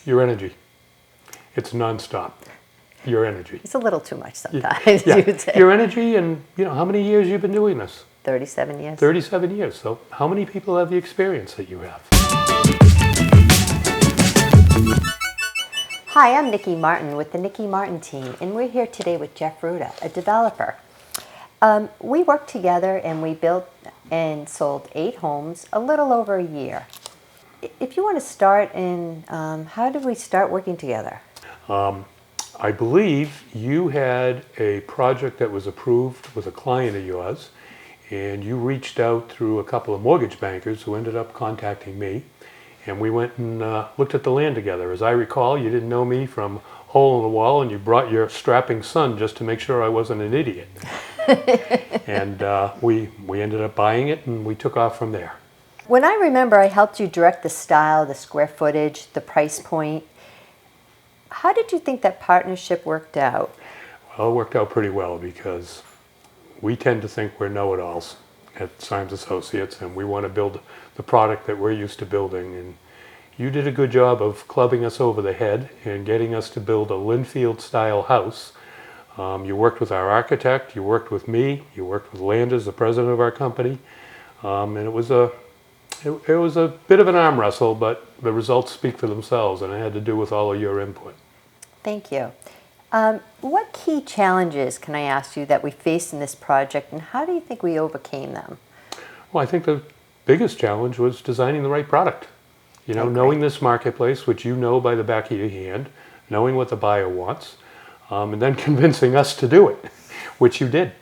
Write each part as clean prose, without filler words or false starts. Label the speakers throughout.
Speaker 1: Your energy. It's nonstop. Your energy.
Speaker 2: It's a little too much sometimes,
Speaker 1: Yeah.
Speaker 2: you'd say.
Speaker 1: Your energy, and how many years you've been doing this?
Speaker 2: 37 years.
Speaker 1: 37 years. So how many people have the experience that you have?
Speaker 2: Hi, I'm Nikki Martin with the Nikki Martin team, and we're here today with Jeff Rhuda, a developer. We worked together and we built and sold 8 homes a little over a year. If you want to start in, how did we start working together?
Speaker 1: I believe you had a project that was approved with a client of yours, and you reached out through a couple of mortgage bankers who ended up contacting me, and we went and looked at the land together. As I recall, you didn't know me from hole in the wall, and you brought your strapping son just to make sure I wasn't an idiot. And we ended up buying it, and we took off from there.
Speaker 2: When I remember, I helped you direct the style, the square footage, the price point. How did you think that partnership worked out?
Speaker 1: Well, it worked out pretty well because we tend to think we're know-it-alls at Symes Associates, and we want to build the product that we're used to building. And you did a good job of clubbing us over the head and getting us to build a Linfield-style house. You worked with our architect, you worked with me, you worked with Landers, the president of our company, and it was a bit of an arm wrestle, but the results speak for themselves, and it had to do with all of your input.
Speaker 2: Thank you. What key challenges, can I ask you, that we faced in this project, and how do you think we overcame them?
Speaker 1: Well, I think the biggest challenge was designing the right product. Knowing this marketplace, which you know by the back of your hand, knowing what the buyer wants, and then convincing us to do it, which you did.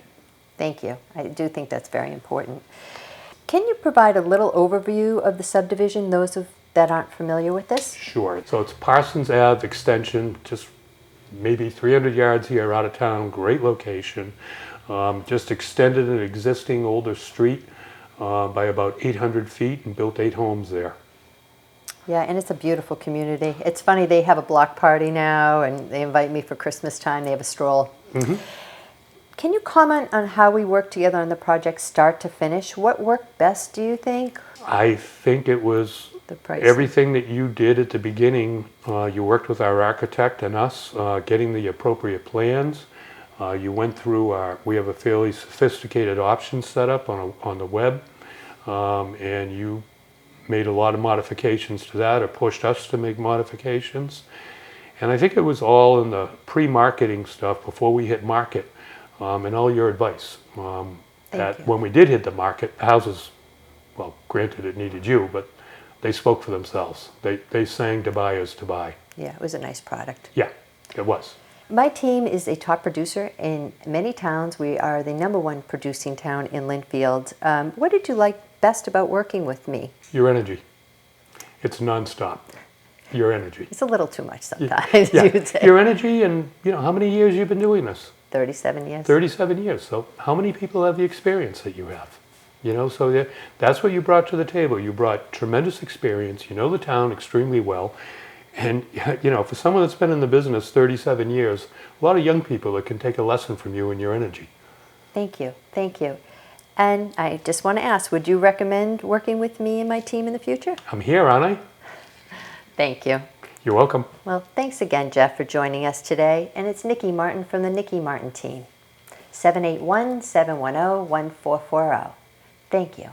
Speaker 2: Thank you. I do think that's very important. Can you provide a little overview of the subdivision, those that aren't familiar with this?
Speaker 1: Sure. So it's Parsons Ave extension, just maybe 300 yards here out of town, great location. Just extended an existing older street by about 800 feet and built 8 homes there.
Speaker 2: Yeah, and it's a beautiful community. It's funny, they have a block party now, and they invite me for Christmas time. They have a stroll.
Speaker 1: Mm-hmm.
Speaker 2: Can you comment on how we worked together on the project start to finish? What worked best, do you think?
Speaker 1: I think it was everything that you did at the beginning. You worked with our architect and us, getting the appropriate plans. You went through we have a fairly sophisticated options set up on the web, and you made a lot of modifications to that, or pushed us to make modifications. And I think it was all in the pre-marketing stuff before we hit market, and all your advice. When we did hit the market, the houses, well, granted it needed you, but they spoke for themselves. They sang to buyers to buy.
Speaker 2: Yeah, it was a nice product.
Speaker 1: Yeah, it was.
Speaker 2: My team is a top producer in many towns. We are the #1 producing town in Linfield. What did you like best about working with me?
Speaker 1: Your energy. It's nonstop. Your energy.
Speaker 2: It's a little too much sometimes,
Speaker 1: yeah.
Speaker 2: you'd say.
Speaker 1: Your energy, and how many years you've been doing this?
Speaker 2: 37 years.
Speaker 1: 37 years. So how many people have the experience that you have? So that's what you brought to the table. You brought tremendous experience. You know the town extremely well. And, for someone that's been in the business 37 years, a lot of young people that can take a lesson from you and your energy.
Speaker 2: Thank you. Thank you. And I just want to ask, would you recommend working with me and my team in the future?
Speaker 1: I'm here, aren't I?
Speaker 2: Thank you.
Speaker 1: You're welcome.
Speaker 2: Well, thanks again, Jeff, for joining us today. And it's Nikki Martin from the Nikki Martin team. 781-710-1440. Thank you.